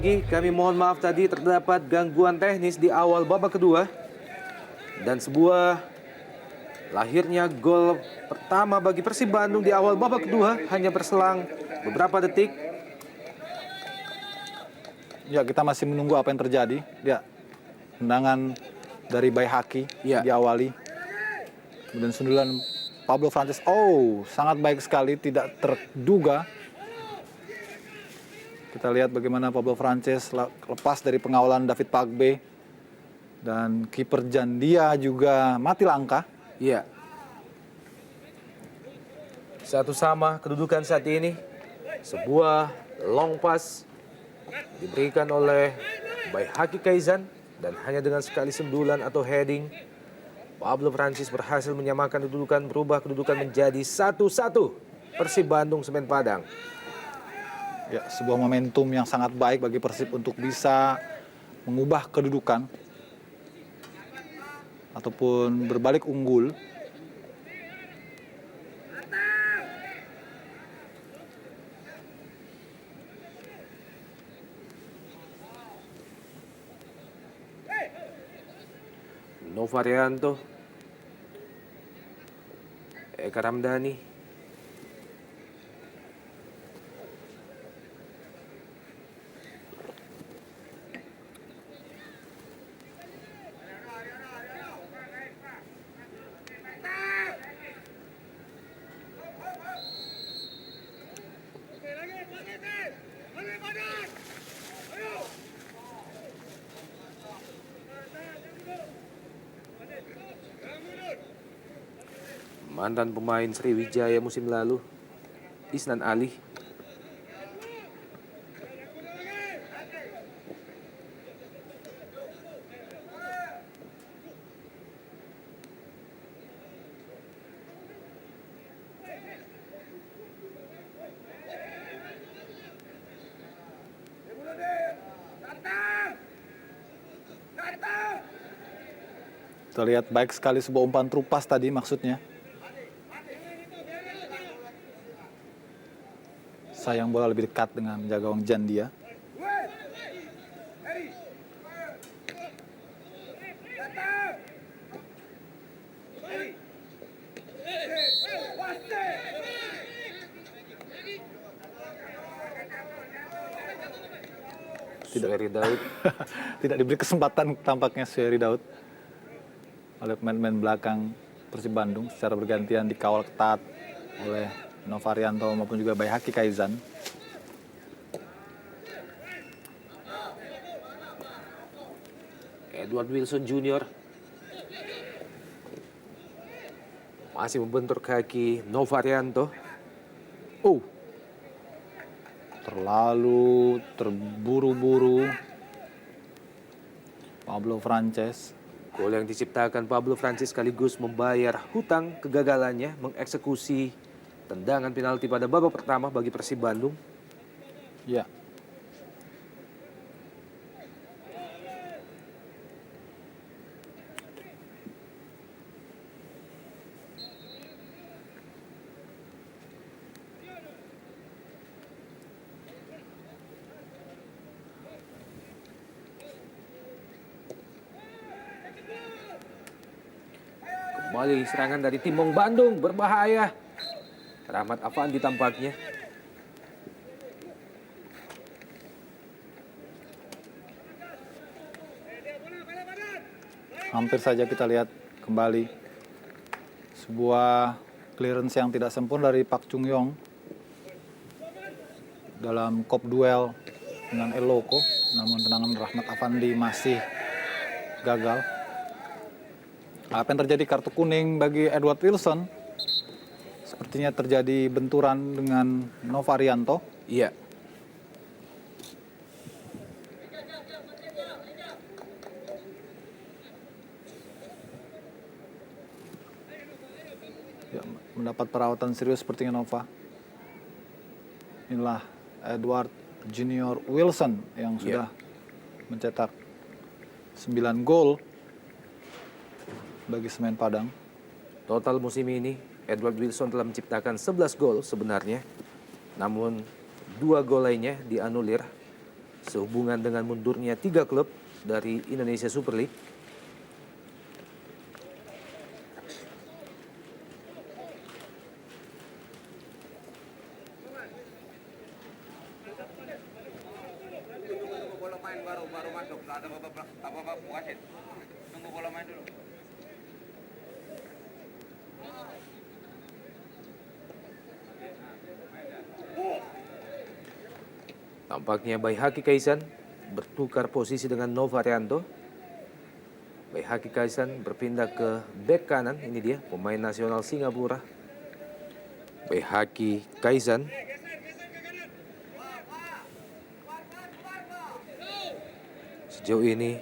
lagi, kami mohon maaf tadi terdapat gangguan teknis di awal babak kedua. Dan sebuah lahirnya gol pertama bagi Persib Bandung di awal babak kedua hanya berselang beberapa detik. Ya, kita masih menunggu apa yang terjadi. Ya, tendangan dari Baihaki diawali. Kemudian sundulan Pablo Francis. Oh, sangat baik sekali, tidak terduga. Kita lihat bagaimana Pablo Francis lepas dari pengawalan David Pagbe. Dan kiper Jandia juga mati langkah. Iya. Satu sama kedudukan saat ini. Sebuah long pass diberikan oleh Baihaki Kaizan. Dan hanya dengan sekali sundulan atau heading, Pablo Francis berhasil menyamakan kedudukan, berubah kedudukan menjadi 1-1. Persib Bandung Semen Padang. Ya, sebuah momentum yang sangat baik bagi Persib untuk bisa mengubah kedudukan ataupun berbalik unggul. Novarianto, Eka Ramdhani, mantan pemain Sriwijaya musim lalu, Isnan Ali. Kita lihat baik sekali sebuah umpan terupas tadi maksudnya. Sayang bola lebih dekat dengan menjaga gawang Jandia. Suheri Daud. Tidak diberi kesempatan tampaknya Suheri Daud oleh pemain-pemain belakang Persib Bandung secara bergantian dikawal ketat oleh Novarianto maupun juga Baihaki Kaizan. Edward Wilson Jr. masih membentur kaki Novarianto. Terlalu terburu-buru Pablo Francis. Gol yang diciptakan Pablo Francis sekaligus membayar hutang kegagalannya mengeksekusi tendangan penalti pada babak pertama bagi Persib Bandung. Ya. Kembali serangan dari Timong Bandung, berbahaya. Rahmat Afandi tampaknya. Hampir saja kita lihat kembali sebuah clearance yang tidak sempurna dari Pak Chung Yong dalam kop duel dengan Eloko, namun tendangan Rahmat Afandi masih gagal. Apa yang terjadi? Kartu kuning bagi Edward Wilson. Sepertinya terjadi benturan dengan Novarianto. Iya. Ya, mendapat perawatan serius sepertinya Nova. Inilah Edward Junior Wilson yang sudah mencetak 9 gol bagi Semen Padang. Total musim ini Edward Wilson telah menciptakan 11 gol sebenarnya. Namun 2 gol lainnya dianulir sehubungan dengan mundurnya 3 klub dari Indonesia Super League. Bola main baru masuk, ada apa-apa wasit. Tunggu bola main dulu. Tampaknya Baihaki Kaisan bertukar posisi dengan Novarianto. Baihaki Kaisan berpindah ke bek kanan, ini dia pemain nasional Singapura. Baihaki Kaisan. Sejauh ini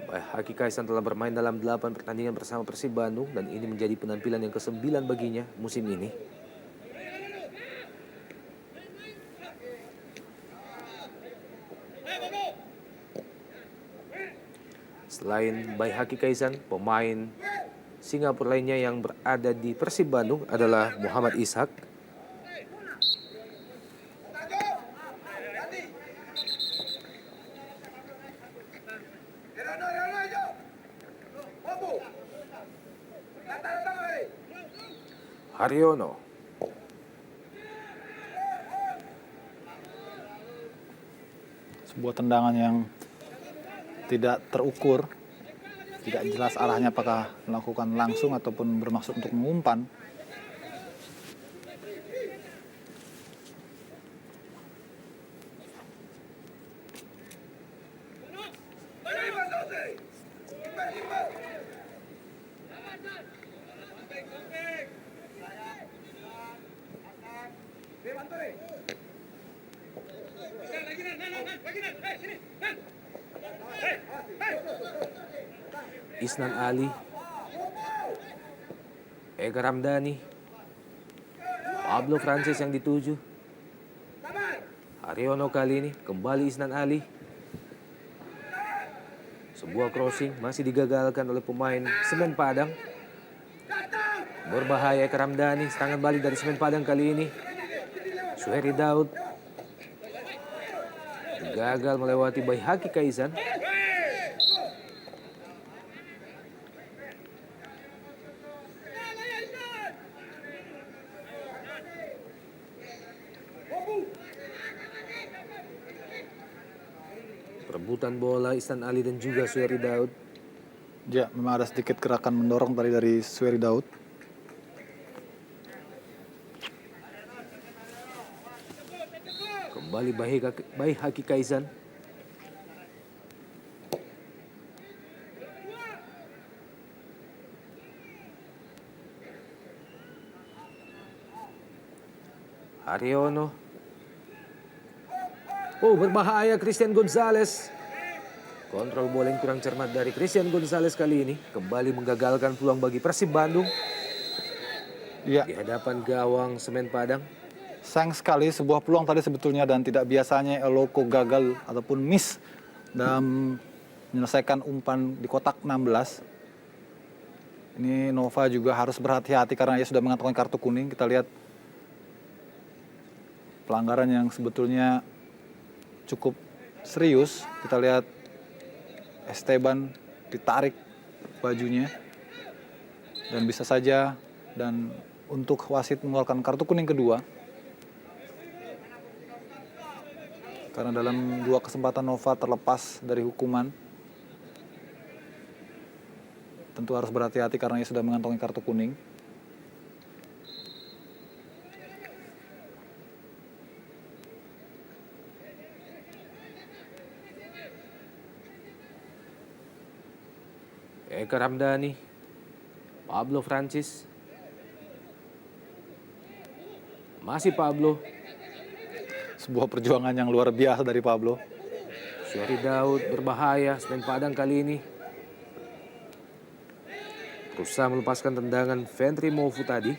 Baihaki Kaisan telah bermain dalam 8 pertandingan bersama Persib Bandung dan ini menjadi penampilan yang ke-9 baginya musim ini. Selain Baihaki Kaisan, pemain Singapura lainnya yang berada di Persib Bandung adalah Muhammad Ishak. Haryono. Sebuah tendangan yang tidak terukur, tidak jelas arahnya apakah melakukan langsung ataupun bermaksud untuk mengumpan. Isnan Ali, Eka Ramdhani, Pablo Francis yang dituju. Haryono kali ini kembali Isnan Ali. Sebuah crossing masih digagalkan oleh pemain Semen Padang. Berbahaya Eka Ramdhani, serangan balik dari Semen Padang kali ini. Suheri Daud gagal melewati Baihaki Kaisan. Perebutan bola Isnan Ali dan juga Suheri Daud. Ya, memang ada sedikit gerakan mendorong tadi dari Suheri Daud. Kembali Baihaki Kaisan. Haryono. Oh, berbahaya Christian Gonzalez. Kontrol bola yang kurang cermat dari Christian Gonzalez kali ini kembali menggagalkan peluang bagi Persib Bandung Ya, di hadapan gawang Semen Padang. sayang sekali sebuah peluang tadi sebetulnya dan tidak biasanya Eloko gagal ataupun miss dalam menyelesaikan umpan di kotak 16. Ini Nova juga harus berhati-hati karena ia sudah mengantongi kartu kuning. Kita lihat pelanggaran yang sebetulnya cukup serius. Kita lihat Esteban ditarik bajunya dan bisa saja dan untuk wasit mengeluarkan kartu kuning kedua. Karena dalam 2 kesempatan Nova terlepas dari hukuman. Tentu harus berhati-hati karena ia sudah mengantongi kartu kuning. Eka Ramdhani, Pablo Francis. Masih Pablo. Sebuah perjuangan yang luar biasa dari Pablo. Suheri Daud berbahaya, Semen Padang kali ini. Berusaha melepaskan tendangan Ventri Mofu tadi.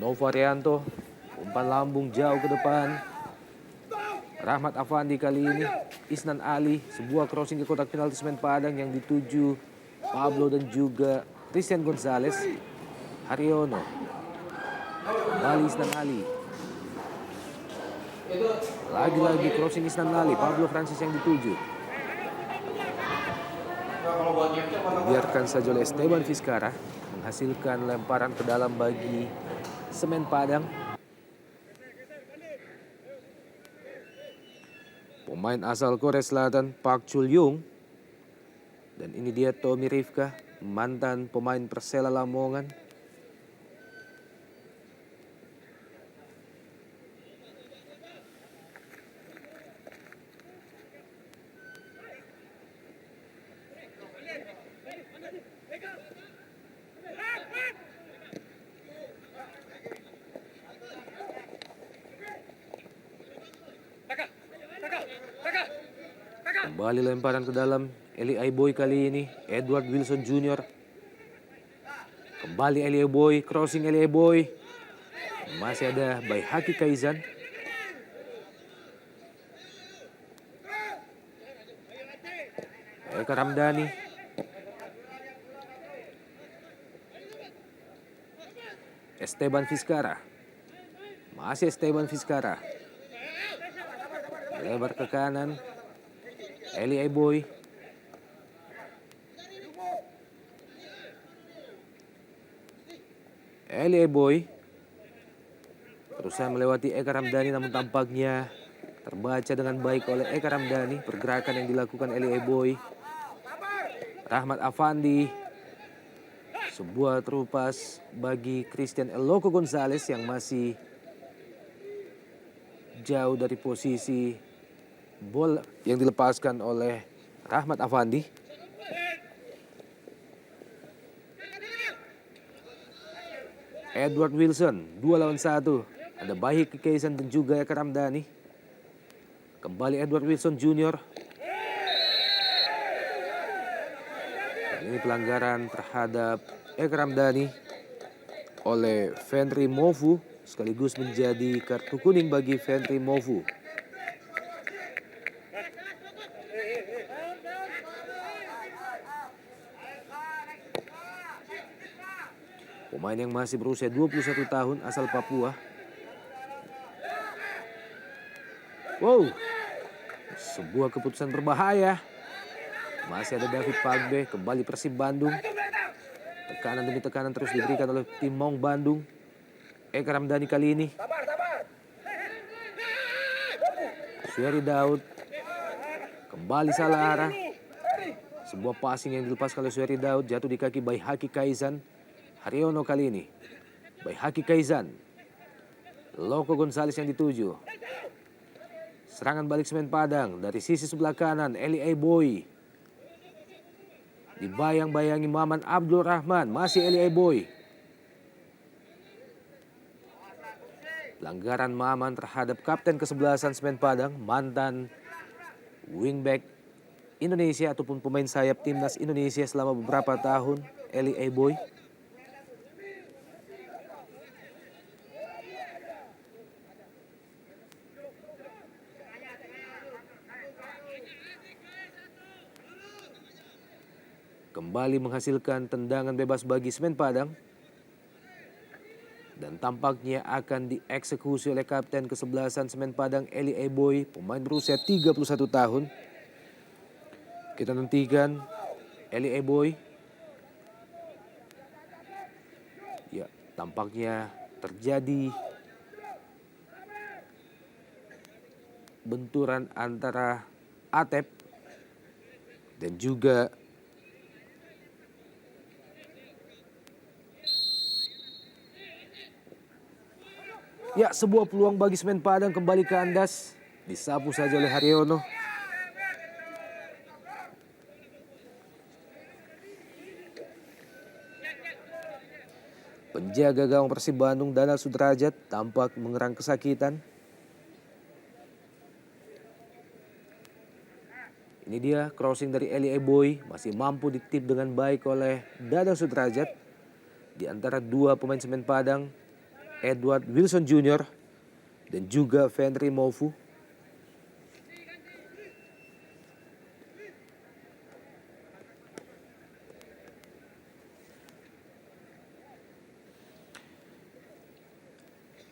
Novarianto, umpan lambung jauh ke depan. Rahmat Afandi kali ini, Isnan Ali, sebuah crossing ke kotak penalti Semen Padang yang dituju Pablo dan juga Christian Gonzalez, Haryono, kembali Isnan Ali. Lagi-lagi crossing Isnan Ali, Pablo Francis yang dituju. Biarkan saja oleh Esteban Vizcara, menghasilkan lemparan ke dalam bagi Semen Padang. Pemain asal Korea Selatan Park Chul Yung. Dan ini dia Tommy Rifka, mantan pemain Persela Lamongan. Kembali lemparan ke dalam, Eli Aiboy kali ini, Edward Wilson Jr. Kembali Eli Aiboy, crossing Eli Aiboy. Masih ada Baihaki Kaizan. Eka Ramdhani. Esteban Vizcara. Masih Esteban Vizcara. Lebar ke kanan. Eli Aiboy. Eli Aiboy berusaha melewati Eka Ramdhani, namun tampaknya terbaca dengan baik oleh Eka Ramdhani pergerakan yang dilakukan Eli Aiboy. Rahmat Afandi. Sebuah terupas bagi Christian El Loco Gonzalez yang masih jauh dari posisi bola yang dilepaskan oleh Rahmat Afandi. Edward Wilson, 2 lawan 1. Ada Baihaki Kaizan dan juga Eka Ramdhani. Kembali Edward Wilson Jr. Dan ini pelanggaran terhadap Eka Ramdhani oleh Fenry Mofu, sekaligus menjadi kartu kuning bagi Fenry Mofu. Pemain yang masih berusia 21 tahun asal Papua. Wow, sebuah keputusan berbahaya. Masih ada David Pagbe, kembali Persib Bandung. Tekanan demi tekanan terus diberikan oleh tim Maung Bandung. Eka Ramdhani kali ini. Suheri Daud. Kembali salah arah. Sebuah passing yang dilepaskan oleh Suheri Daud jatuh di kaki Baihaki Kaizan. Haryono kali ini. Baihaki Kaizan. Loco Gonzalez yang dituju. Serangan balik Semen Padang dari sisi sebelah kanan. Eli Aiboy. Dibayang-bayangi Maman Abdul Rahman. Masih Eli Aiboy. Pelanggaran Maman terhadap kapten kesebelasan Semen Padang. Mantan wingback Indonesia ataupun pemain sayap timnas Indonesia selama beberapa tahun. Eli Aiboy. Kembali menghasilkan tendangan bebas bagi Semen Padang. Dan tampaknya akan dieksekusi oleh kapten kesebelasan Semen Padang Eli Aiboy, pemain berusia 31 tahun. Kita nantikan Eli Aiboy. Ya, tampaknya terjadi benturan antara Atep dan juga ya, sebuah peluang bagi Semen Padang kembali kandas. Disapu saja oleh Haryono. Penjaga gawang Persib Bandung Danal Sudrajat tampak mengerang kesakitan. Ini dia crossing dari Eli Aiboy. Masih mampu ditip dengan baik oleh Danal Sudrajat. Di antara dua pemain Semen Padang, Edward Wilson Jr. dan juga Fenry Mofu.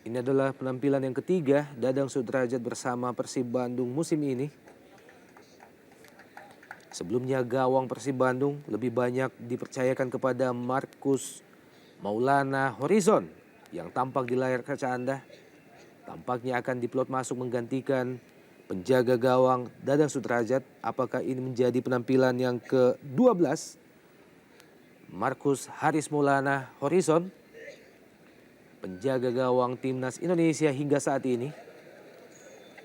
Ini adalah penampilan yang ketiga Dadang Sudrajat bersama Persib Bandung musim ini. Sebelumnya gawang Persib Bandung lebih banyak dipercayakan kepada Markus Maulana Horizon yang tampak di layar kaca Anda. Tampaknya akan diplot masuk menggantikan penjaga gawang Dadang Sudrajat. Apakah ini menjadi penampilan yang ke-12? Markus Haris Maulana Horizon, penjaga gawang timnas Indonesia hingga saat ini.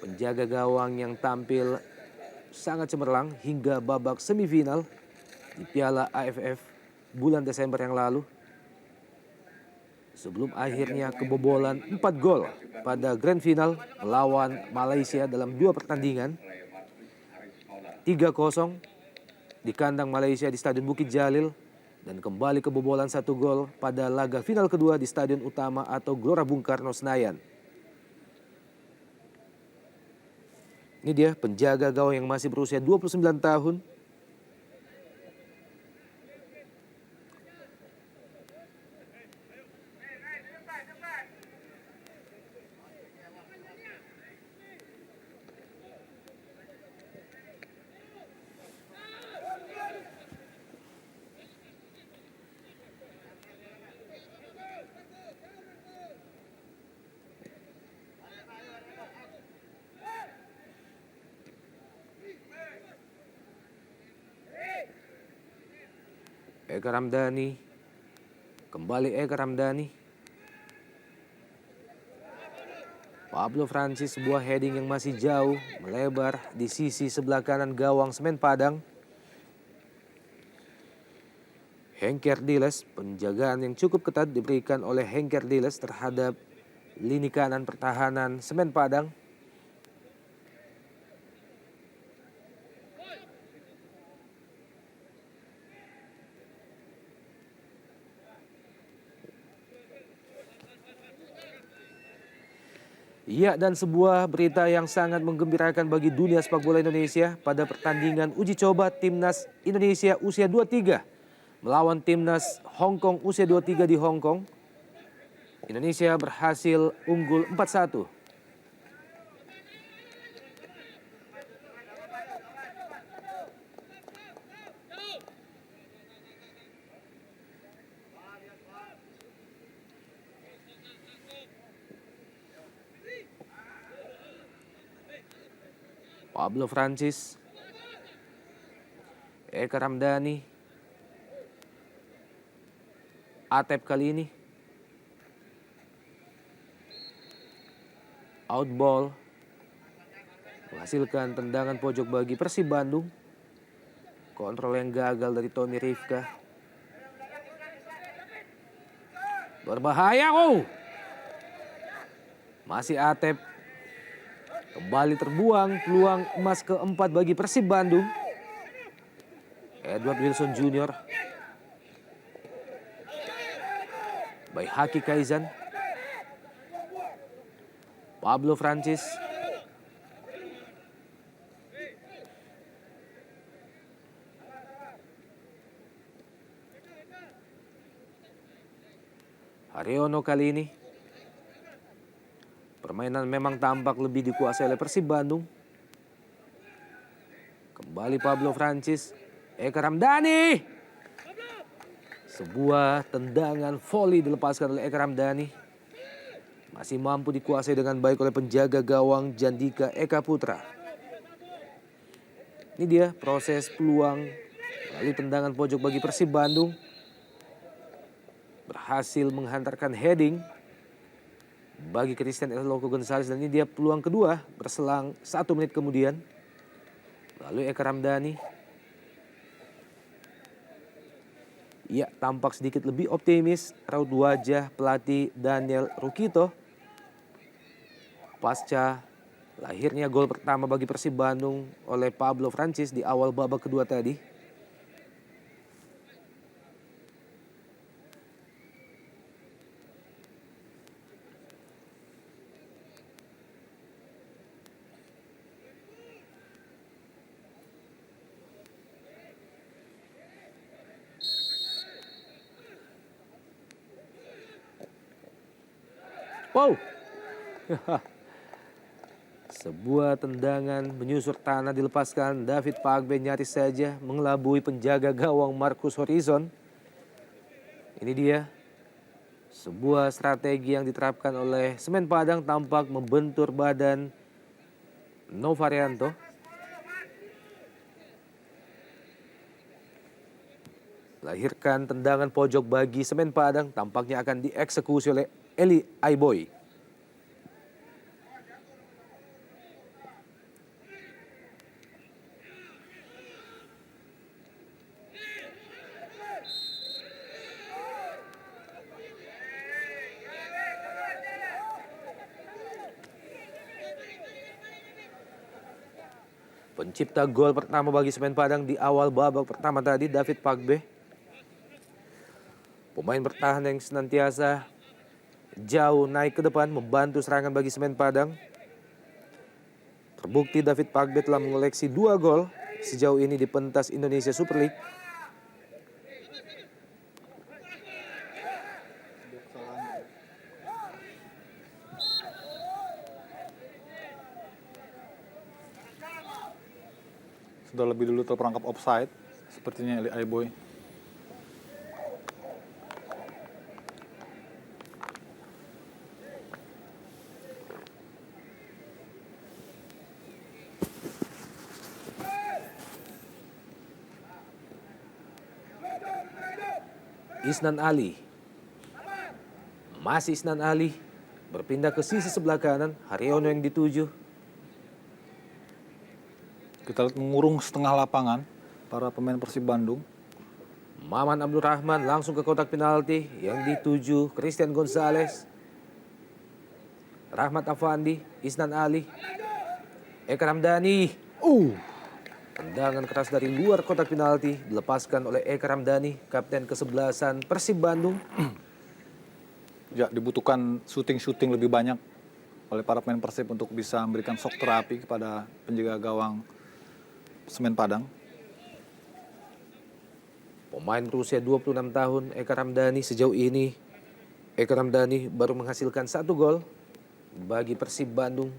Penjaga gawang yang tampil sangat cemerlang hingga babak semifinal di Piala AFF bulan Desember yang lalu. Sebelum akhirnya kebobolan 4 gol pada grand final melawan Malaysia dalam 2 pertandingan. 3-0 di kandang Malaysia di Stadion Bukit Jalil dan kembali kebobolan 1 gol pada laga final kedua di Stadion Utama atau Gelora Bung Karno Senayan. Ini dia penjaga gawang yang masih berusia 29 tahun. Eka Ramdhani, kembali Eka Ramdhani. Pablo Francis, sebuah heading yang masih jauh, melebar di sisi sebelah kanan gawang Semen Padang. Henker Diles, penjagaan yang cukup ketat diberikan oleh Henker Diles terhadap lini kanan pertahanan Semen Padang. Ya, dan sebuah berita yang sangat menggembirakan bagi dunia sepak bola Indonesia pada pertandingan uji coba Timnas Indonesia usia 23 melawan Timnas Hong Kong usia 23 di Hong Kong. Indonesia berhasil unggul 4-1. Pablo Francis, Eka Ramdhani, Atep kali ini, out ball, menghasilkan tendangan pojok bagi Persib Bandung. Kontrol yang gagal dari Tony Rifka. Berbahaya, masih Atep. Kembali terbuang peluang emas keempat bagi Persib Bandung. Edward Wilson Jr. Baihaki Kaizan. Pablo Francis. Haryono kali ini. Permainan memang tampak lebih dikuasai oleh Persib Bandung. Kembali Pablo Francis. Eka Ramdhani. Sebuah tendangan volley dilepaskan oleh Eka Ramdhani. Masih mampu dikuasai dengan baik oleh penjaga gawang Jandika Eka Putra. Ini dia proses peluang melalui tendangan pojok bagi Persib Bandung. Berhasil menghantarkan heading bagi Christian El Loco Gonzalez, dan ini dia peluang kedua berselang 1 menit kemudian. Lalu Eka Ramdhani. Ya, tampak sedikit lebih optimis raut wajah pelatih Daniel Rukito pasca lahirnya gol pertama bagi Persib Bandung oleh Pablo Francis di awal babak kedua tadi. Wow, Sebuah tendangan menyusur tanah dilepaskan. David Pagbe nyaris saja mengelabui penjaga gawang Marcus Horizon. Ini dia. Sebuah strategi yang diterapkan oleh Semen Padang tampak membentur badan Novarianto. Lahirkan tendangan pojok bagi Semen Padang, tampaknya akan dieksekusi oleh Eli Aiboy. Pencipta gol pertama bagi Semen Padang di awal babak pertama tadi, David Pagbe. Pemain bertahan yang senantiasa jauh naik ke depan membantu serangan bagi Semen Padang. Terbukti David Pagbe telah mengoleksi 2 gol sejauh ini di pentas Indonesia Super League. Sudah lebih dulu terperangkap offside, sepertinya Eli Aiboy. Isnan Ali. Masih Isnan Ali. Berpindah ke sisi sebelah kanan. Haryono yang dituju. Kita lihat mengurung setengah lapangan para pemain Persib Bandung. Maman Abdul Rahman langsung ke kotak penalti yang dituju Christian Gonzalez. Rahmat Afandi, Isnan Ali. Eka Ramdhani. Tendangan keras dari luar kotak penalti dilepaskan oleh Eka Ramdhani, kapten ke-11 Persib Bandung. Ya, dibutuhkan syuting-syuting lebih banyak oleh para pemain Persib untuk bisa memberikan shock terapi kepada penjaga gawang Semen Padang. Pemain berusia 26 tahun, Eka Ramdhani, sejauh ini Eka Ramdhani baru menghasilkan 1 gol bagi Persib Bandung.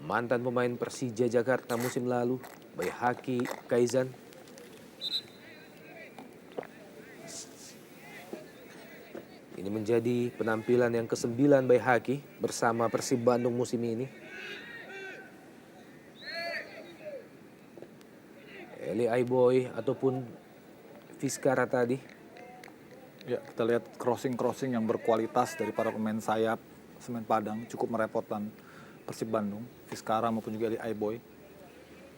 Mantan pemain Persija Jakarta musim lalu, Baihaki Kaizan. Ini menjadi penampilan yang ke-9 Baihaki bersama Persib Bandung musim ini. Eli Aiboy ataupun Fiskara tadi. Ya, kita lihat crossing-crossing yang berkualitas dari para pemain sayap Semen Padang cukup merepotkan Persib Bandung, Fiskara maupun juga Eli Aiboy.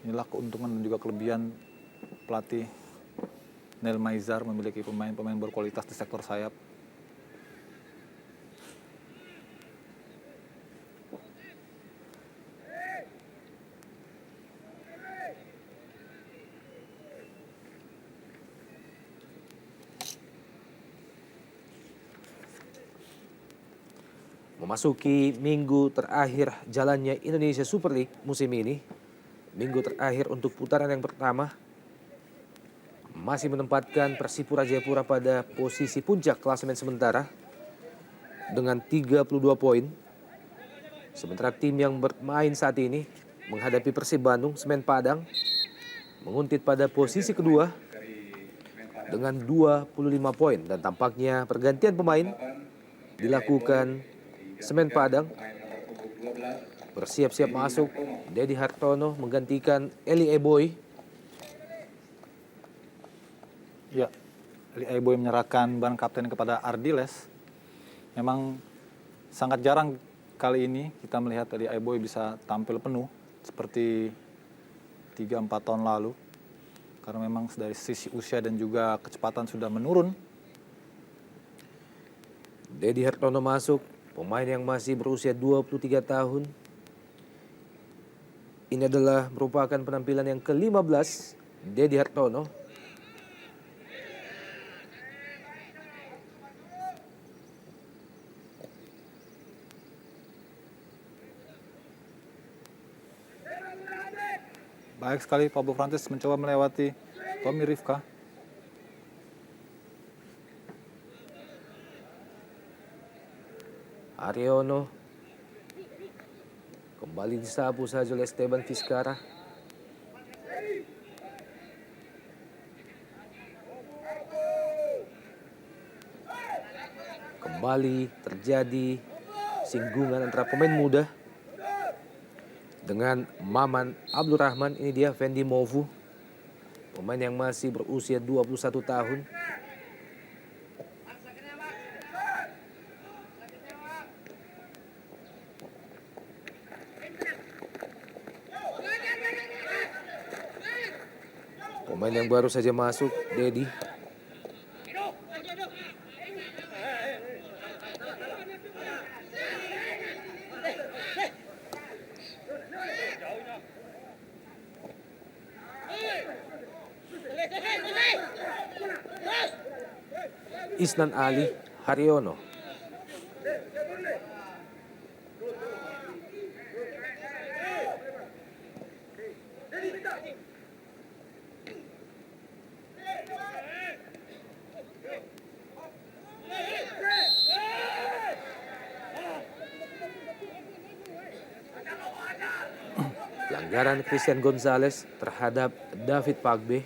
Inilah keuntungan dan juga kelebihan pelatih Neil Maizar memiliki pemain-pemain berkualitas di sektor sayap. Memasuki minggu terakhir jalannya Indonesia Super League musim ini, minggu terakhir untuk putaran yang pertama, masih menempatkan Persipura Jayapura pada posisi puncak klasemen sementara dengan 32 poin. Sementara tim yang bermain saat ini menghadapi Persib Bandung, Semen Padang, menguntit pada posisi kedua dengan 25 poin. Dan tampaknya pergantian pemain dilakukan. Semen Padang bersiap-siap masuk. Dedi Hartono menggantikan Eli Aiboy. Ya, Eli Aiboy menyerahkan ban kapten kepada Ardiles. Memang sangat jarang kali ini kita melihat Eli Aiboy bisa tampil penuh seperti 3-4 tahun lalu. Karena memang dari sisi usia dan juga kecepatan sudah menurun. Dedi Hartono masuk, pemain yang masih berusia 23 tahun. Ini adalah merupakan penampilan yang ke-15 Dedi Hartono. Baik sekali Pablo Francis mencoba melewati Tommy Rivka. Ariono. Kembali disapu saja oleh Esteban Vizcarra. Kembali terjadi singgungan antara pemain muda dengan Maman Abdul Rahman. Ini dia Fendi Movu, pemain yang masih berusia 21 tahun. Pemain yang baru saja masuk, Dedi. Isnan Ali Haryono. Pelanggaran Christian Gonzalez terhadap David Pagbe.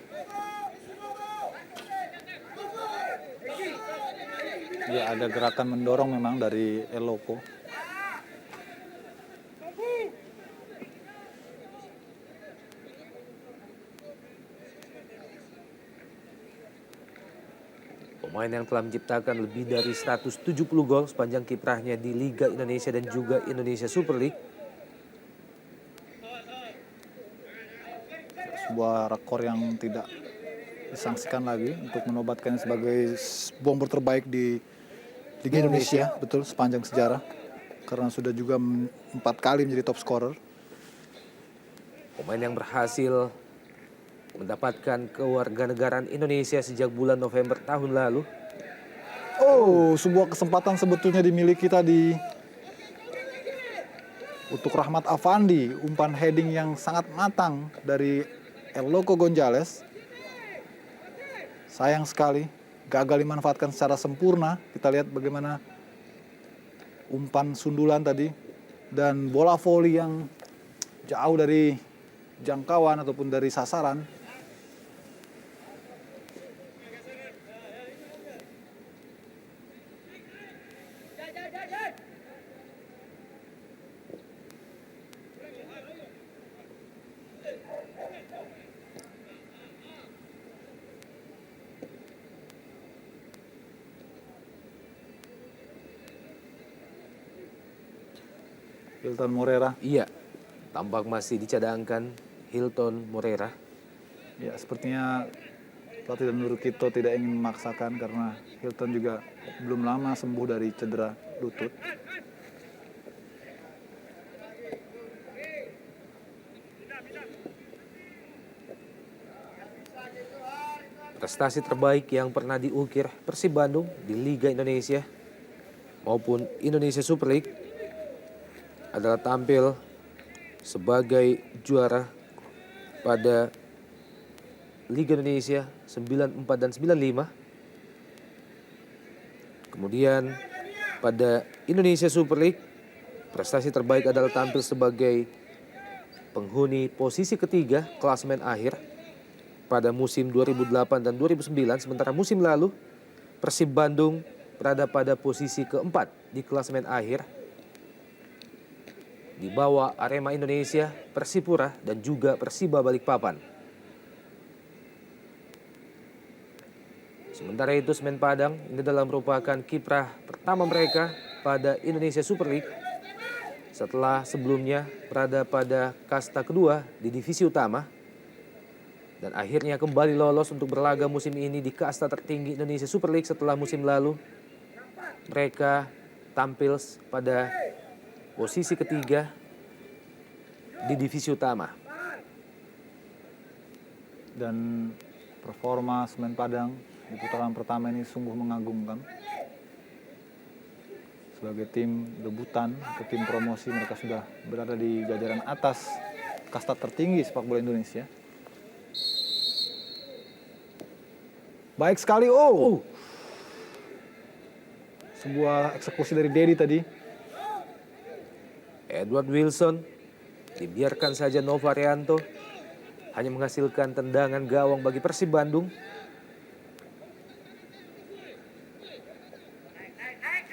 Ya, ada gerakan mendorong memang dari Eloko. Pemain yang telah menciptakan lebih dari 170 gol sepanjang kiprahnya di Liga Indonesia dan juga Indonesia Super League. Sebuah rekor yang tidak disangsikan lagi untuk menobatkan sebagai bomber terbaik di Liga Indonesia, betul, sepanjang sejarah. Karena sudah juga 4 kali menjadi top scorer. Pemain yang berhasil mendapatkan kewarganegaraan Indonesia sejak bulan November tahun lalu. Oh, sebuah kesempatan sebetulnya dimiliki tadi untuk Rahmat Afandi, umpan heading yang sangat matang dari Eloko Gonzalez. Sayang sekali gagal dimanfaatkan secara sempurna. Kita lihat bagaimana umpan sundulan tadi dan bola voli yang jauh dari jangkauan ataupun dari sasaran. Hilton Morera. Iya, tampak masih dicadangkan Hilton Morera. Ya, sepertinya pelatih dan Nurkito tidak ingin memaksakan karena Hilton juga belum lama sembuh dari cedera lutut. Prestasi terbaik yang pernah diukir Persib Bandung di Liga Indonesia maupun Indonesia Super League adalah tampil sebagai juara pada Liga Indonesia 94 dan 95. Kemudian pada Indonesia Super League, prestasi terbaik adalah tampil sebagai penghuni posisi ketiga klasemen akhir pada musim 2008 dan 2009. Sementara musim lalu Persib Bandung berada pada posisi keempat di klasemen akhir di bawah Arema Indonesia, Persipura, dan juga Persiba Balikpapan. Sementara itu Semen Padang ini adalah merupakan kiprah pertama mereka pada Indonesia Super League setelah sebelumnya berada pada kasta kedua di divisi utama dan akhirnya kembali lolos untuk berlaga musim ini di kasta tertinggi Indonesia Super League setelah musim lalu mereka tampil pada posisi ketiga di divisi utama. Dan performa Semen Padang di putaran pertama ini sungguh mengagumkan. Sebagai tim debutan atau tim promosi, mereka sudah berada di jajaran atas kasta tertinggi sepak bola Indonesia. Baik sekali, sebuah eksekusi dari Dedi tadi. Edward Wilson dibiarkan saja Nova Arianto hanya menghasilkan tendangan gawang bagi Persib Bandung.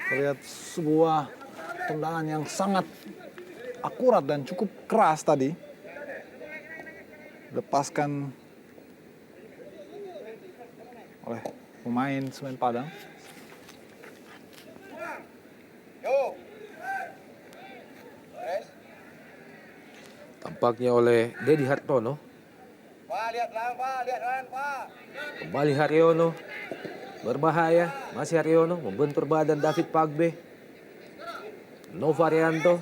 Terlihat sebuah tendangan yang sangat akurat dan cukup keras tadi. Lepaskan oleh pemain Semen Padang. Tampaknya oleh Dedi Hartono. Pak, lihat kan, Pak. Kembali Haryono. Berbahaya. Masih Haryono membentur badan David Pagbe. Nova Arianto.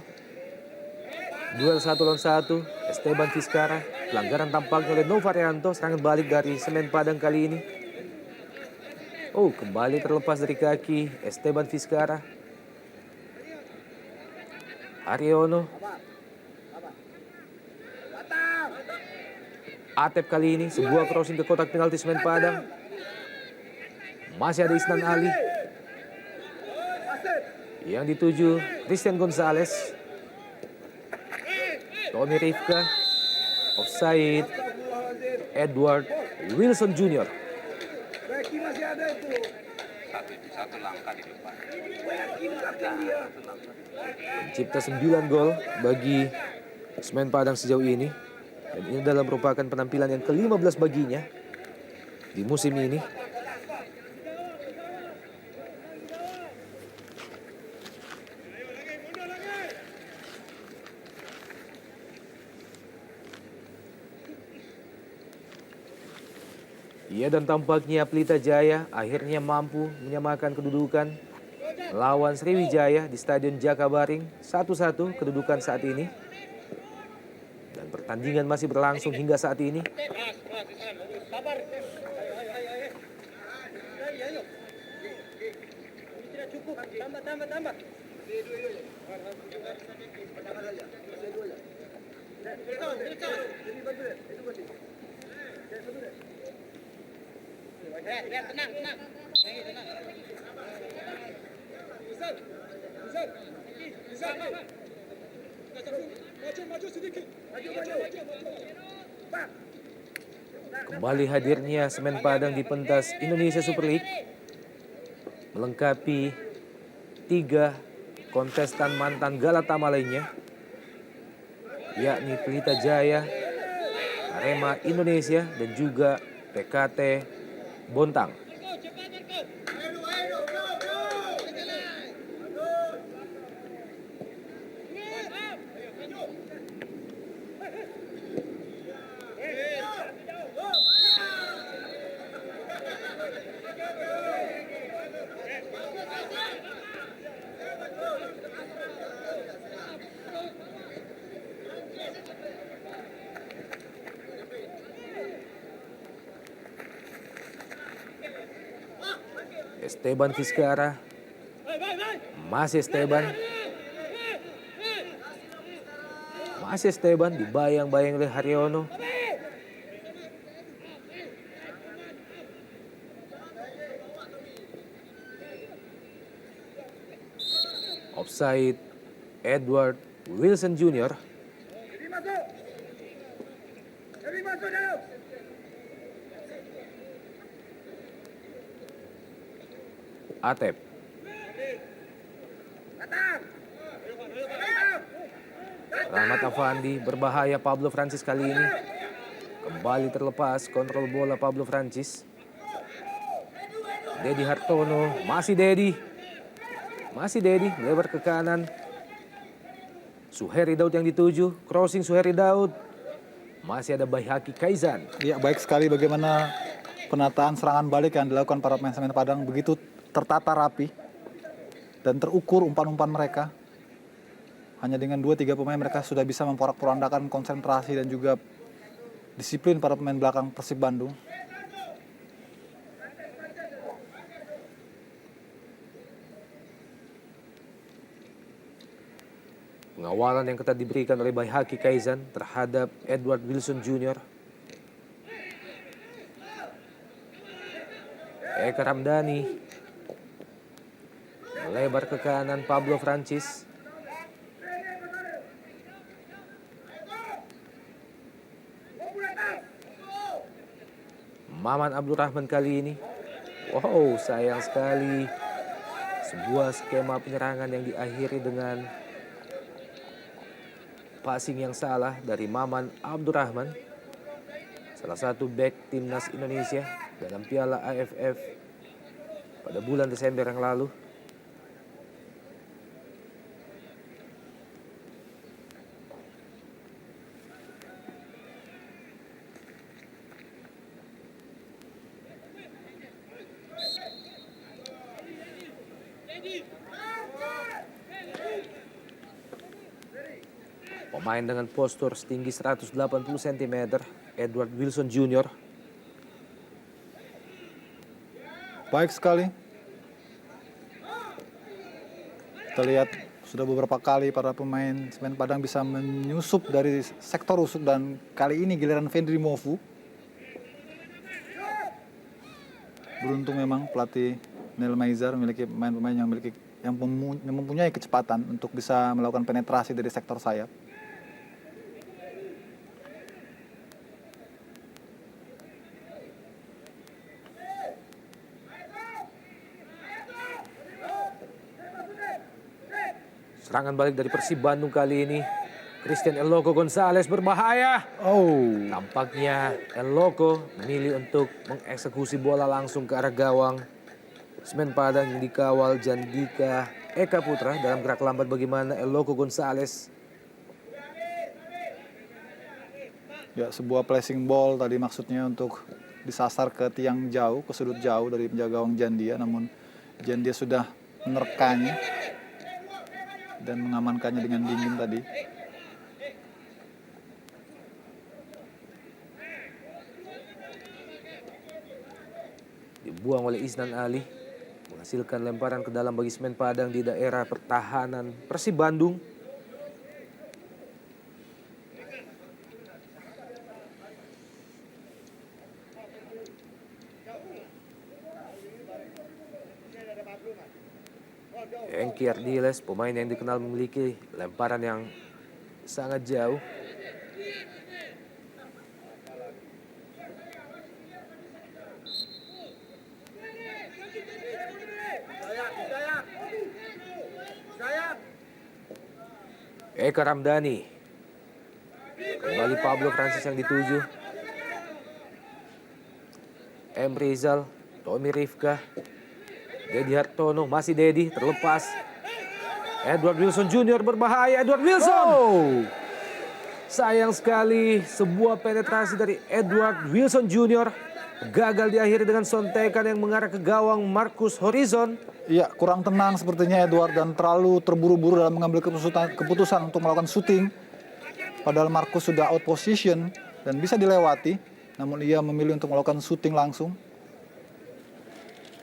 Duel 1 lawan 1. Esteban Vizcara. Pelanggaran tampaknya oleh Nova Arianto. Serangan balik dari Semen Padang kali ini. Kembali terlepas dari kaki Esteban Vizcara. Haryono. Atep kali ini sebuah crossing ke kotak penalti Semen Padang. Masih ada Isnan Ali. Yang dituju Christian Gonzalez. Tony Rifka. Offside. Edward Wilson Jr. Satu langkah di depan. Mencipta 9 gol bagi Semen Padang sejauh ini. Dan ini adalah merupakan penampilan yang ke-15 baginya di musim ini. Ia dan tampaknya Pelita Jaya akhirnya mampu menyamakan kedudukan melawan Sriwijaya di Stadion Jakabaring 1-1 kedudukan saat ini. Dan pertandingan masih berlangsung hingga saat ini. Kembali hadirnya Semen Padang di pentas Indonesia Super League melengkapi 3 kontestan mantan Galatama lainnya, yakni Pelita Jaya, Arema Indonesia, dan juga PKT Bontang. Esteban Vizcara. Masih Esteban. Masih Esteban dibayang-bayang oleh Haryono. Offside Edward Wilson Jr. Atep. Rahmat Afandi, berbahaya Pablo Francis kali ini. Kembali terlepas kontrol bola Pablo Francis. Dedi Hartono, masih Dedi. Masih Dedi, lebar ke kanan. Suheri Daud yang dituju, crossing Suheri Daud. Masih ada Baihaki Kaizan. Ya, baik sekali bagaimana penataan serangan balik yang dilakukan para pemain Semen Padang, begitu tertata rapi dan terukur umpan-umpan mereka. Hanya dengan 2-3 pemain mereka sudah bisa memporak-porandakan konsentrasi dan juga disiplin para pemain belakang Persib Bandung. Pengawalan yang ketat diberikan oleh Baihaki Kaizan terhadap Edward Wilson Jr. Eka Ramdhani melebar ke kanan Pablo Francis. Maman Abdurrahman kali ini. Wow, sayang sekali. Sebuah skema penyerangan yang diakhiri dengan passing yang salah dari Maman Abdurrahman, salah satu back timnas Indonesia dalam Piala AFF pada bulan Desember yang lalu. Pemain dengan postur setinggi 180 cm, Edward Wilson Jr. Baik sekali. Kita lihat sudah beberapa kali para pemain Semen Padang bisa menyusup dari sektor rusuk, dan kali ini giliran Fendri Mofu. Beruntung memang pelatih Neil Maizar memiliki pemain-pemain yang mempunyai kecepatan untuk bisa melakukan penetrasi dari sektor sayap. Serangan balik dari Persib Bandung kali ini. Christian El Loco Gonzalez berbahaya. Oh, Tampaknya El Loco memilih untuk mengeksekusi bola langsung ke arah gawang Semen Padang yang dikawal Jandika Eka Putra. Dalam gerak lambat bagaimana El Loco Gonzalez. ya, sebuah placing ball tadi maksudnya untuk disasar ke tiang jauh, ke sudut jauh dari penjaga gawang Jandia, namun Jandia sudah menerkanya dan mengamankannya dengan dingin tadi. Dibuang oleh Isnan Ali, menghasilkan lemparan ke dalam bagi Semen Padang di daerah pertahanan Persib Bandung. Engki Ardiles, pemain yang dikenal memiliki lemparan yang sangat jauh. Eka Ramdhani, kembali Pablo Francis yang dituju. M. Rizal, Tommy Rifka, Dedi Hartono, masih Dedi, terlepas. Edward Wilson Jr. berbahaya, Edward Wilson! Sayang sekali, sebuah penetrasi dari Edward Wilson Jr. gagal diakhiri dengan sontekan yang mengarah ke gawang Marcus Horizon. Iya, kurang tenang sepertinya Edward dan terlalu terburu-buru dalam mengambil keputusan untuk melakukan shooting. Padahal Marcus sudah out position dan bisa dilewati, namun ia memilih untuk melakukan shooting langsung.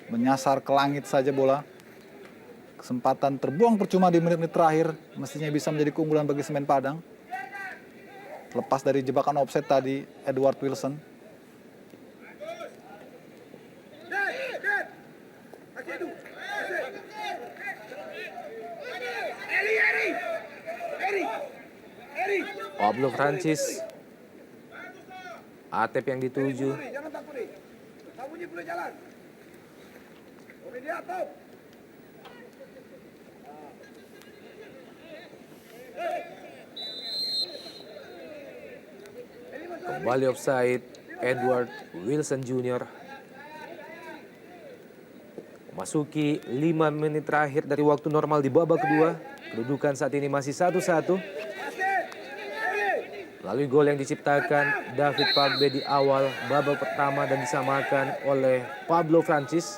Menyasar ke langit saja bola. Kesempatan terbuang percuma di menit-menit terakhir, mestinya bisa menjadi keunggulan bagi Semen Padang. Lepas dari jebakan offset tadi, Edward Wilson. Pablo Francis, Atep yang dituju. Jangan takut nih. Sambunyi boleh jalan. Oke dia top. Kembali offside, Edward Wilson Jr. Memasuki 5 menit terakhir dari waktu normal di babak kedua. Kedudukan saat ini masih 1-1. Melalui gol yang diciptakan David Pagbe di awal babak pertama dan disamakan oleh Pablo Francis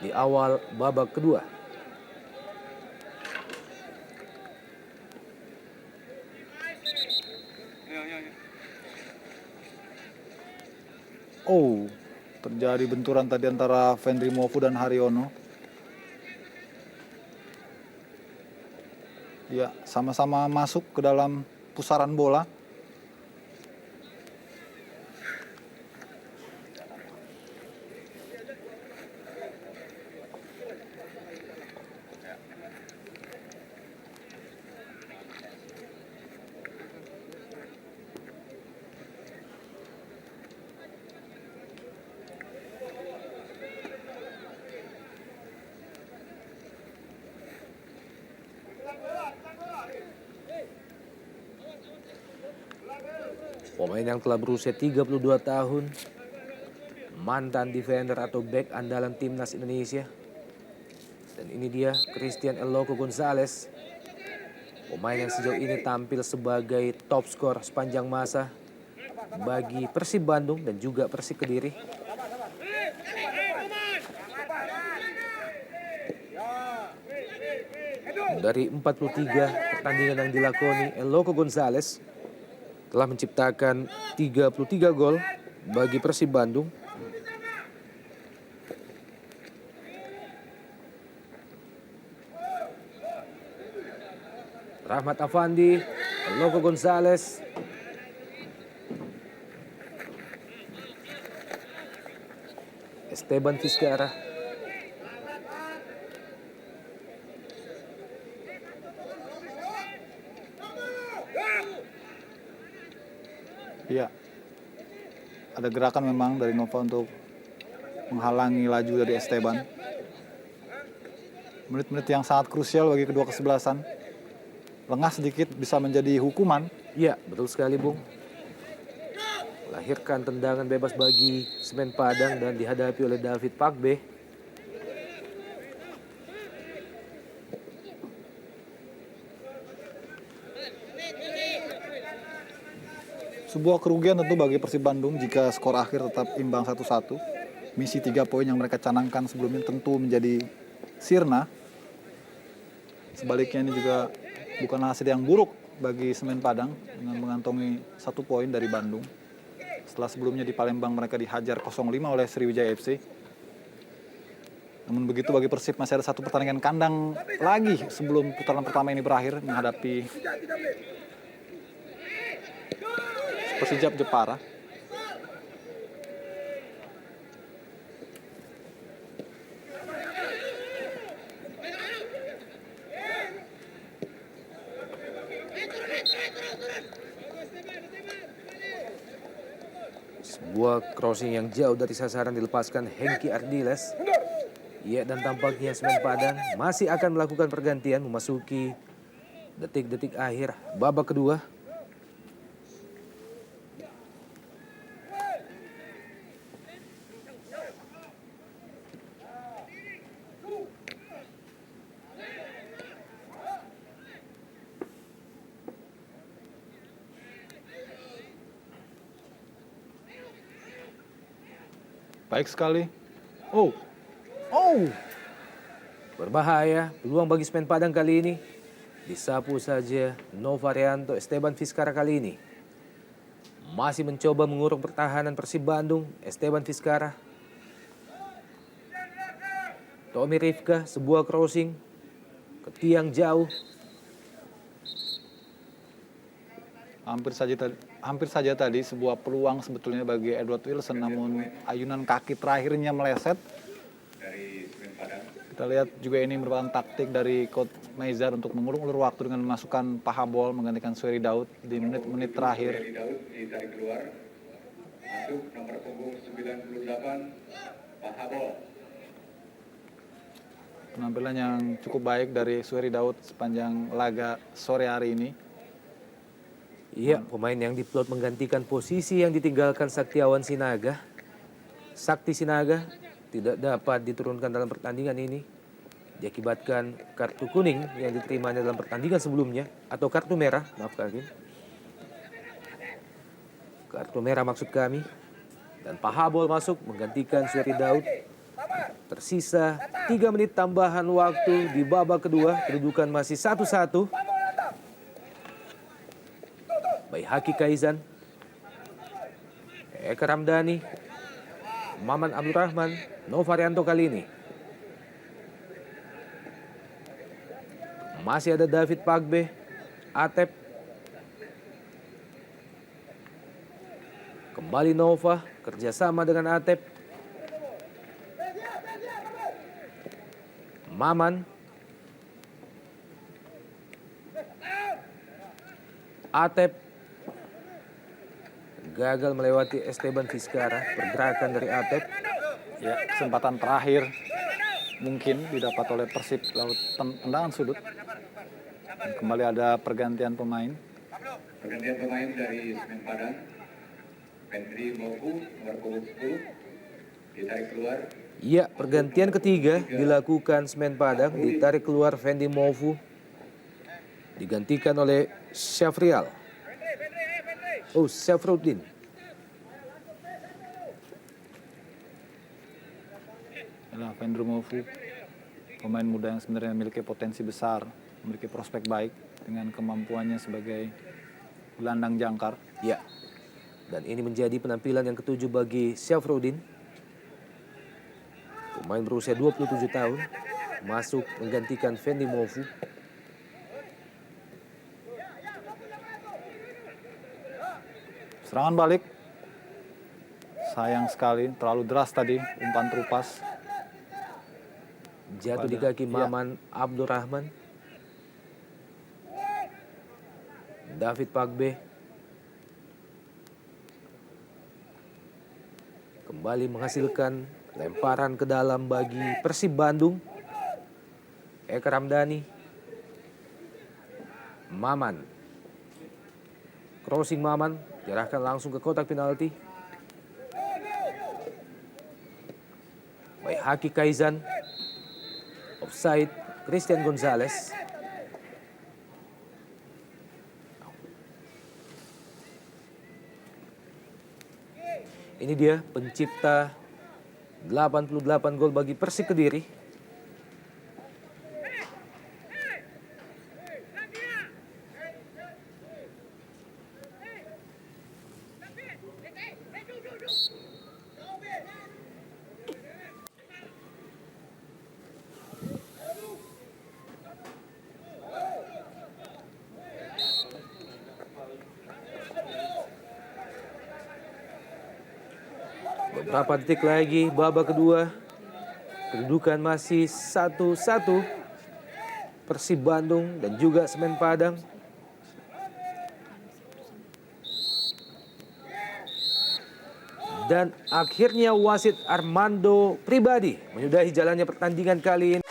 di awal babak kedua. Oh, terjadi benturan tadi antara Fendri Mofu dan Haryono. Ya, sama-sama masuk ke dalam pusaran bola. Pemain yang telah berusia 32 tahun, mantan defender atau back andalan timnas Indonesia. Dan ini dia Christian El Loco Gonzalez, pemain yang sejauh ini tampil sebagai top skor sepanjang masa bagi Persib Bandung dan juga Persik Kediri. Dari 43 pertandingan yang dilakoni, El Loco Gonzalez telah menciptakan 33 gol bagi Persib Bandung. Rahmat Afandi, El Loco Gonzalez, Esteban Vizcara, Ya, ada gerakan memang dari Nova untuk menghalangi laju dari Esteban. Menit-menit yang sangat krusial bagi kedua kesebelasan. Lengah sedikit bisa menjadi hukuman. ya betul sekali Bung. Lahirkan tendangan bebas bagi Semen Padang dan dihadapi oleh David Pakbe. Sebuah kerugian tentu bagi Persib Bandung jika skor akhir tetap imbang 1-1. Misi 3 poin yang mereka canangkan sebelumnya tentu menjadi sirna. Sebaliknya ini juga bukan hasil yang buruk bagi Semen Padang dengan mengantongi 1 poin dari Bandung. Setelah sebelumnya di Palembang mereka dihajar 0-5 oleh Sriwijaya FC. Namun begitu bagi Persib masih ada 1 pertandingan kandang lagi sebelum putaran pertama ini berakhir menghadapi Persijap Jepara. Sebuah crossing yang jauh dari sasaran dilepaskan Hengki Ardiles. Ya, dan tampaknya Semen Padang masih akan melakukan pergantian memasuki detik-detik akhir babak kedua. Baik sekali. Oh. Berbahaya, peluang bagi Semen Padang kali ini. Disapu saja Novarianto Esteban Vizcara kali ini. Masih mencoba mengurung pertahanan Persib Bandung, Esteban Vizcara. Tommy Rifka, sebuah crossing ke tiang jauh. Hampir saja tadi sebuah peluang sebetulnya bagi Edward Wilson, namun ayunan kaki terakhirnya meleset. Kita lihat juga ini merupakan taktik dari Coach Maizar untuk mengulur waktu dengan memasukkan Pahabol menggantikan Sueri Daud di menit-menit terakhir. Sueri Daud ditarik keluar. Masuk nomor punggung 98 Pahabol. Penampilan yang cukup baik dari Sueri Daud sepanjang laga sore hari ini. Iya, pemain yang diplot menggantikan posisi yang ditinggalkan Saktiawan Sinaga. Sakti Sinaga tidak dapat diturunkan dalam pertandingan ini. Diakibatkan kartu kuning yang diterimanya dalam pertandingan sebelumnya. Atau kartu merah, maaf kaki. Kartu merah maksud kami. Dan Pahabol masuk menggantikan Sueri Daud. Tersisa 3 menit tambahan waktu di babak kedua. Kedudukan masih 1-1. Baihaki Kaizan, Eka Ramdhani, Maman Abdurrahman, Novarianto kali ini. Masih ada David Pagbe, Atep. Kembali Nova, kerjasama dengan Atep. Maman. Atep. Gagal melewati Esteban Vizcara, pergerakan dari Atep. Ya, kesempatan terakhir mungkin didapat oleh Persib lewat tendangan sudut. Dan kembali ada pergantian pemain. Pergantian pemain dari Semen Padang, Pendri Moku, nomor punggung 10, ditarik keluar. Ya, pergantian ketiga dilakukan Semen Padang, ditarik keluar Fendi Mofu. Digantikan oleh Syafrial. Syafruddin. Adalah Vendro Mofu, pemain muda yang sebenarnya memiliki potensi besar, memiliki prospek baik dengan kemampuannya sebagai gelandang jangkar. Ya, dan ini menjadi penampilan yang ketujuh bagi Syafruddin. Pemain berusia 27 tahun, masuk menggantikan Fendi Mofu. Serangan balik, sayang sekali, terlalu deras tadi umpan terupas. Jatuh di kaki Maman Abdurrahman. David Pagbe. Kembali menghasilkan lemparan ke dalam bagi Persib Bandung. Eka Ramdhani. Maman. Crossing Maman, diarahkan langsung ke kotak penalti. Baik Haki Kaizan. Offside Christian Gonzalez. Ini dia pencipta 88 gol bagi Persik Kediri. Beberapa detik lagi babak kedua. Kedudukan masih 1-1. Persib Bandung dan juga Semen Padang. Dan akhirnya wasit Armando Pribadi menyudahi jalannya pertandingan kali ini.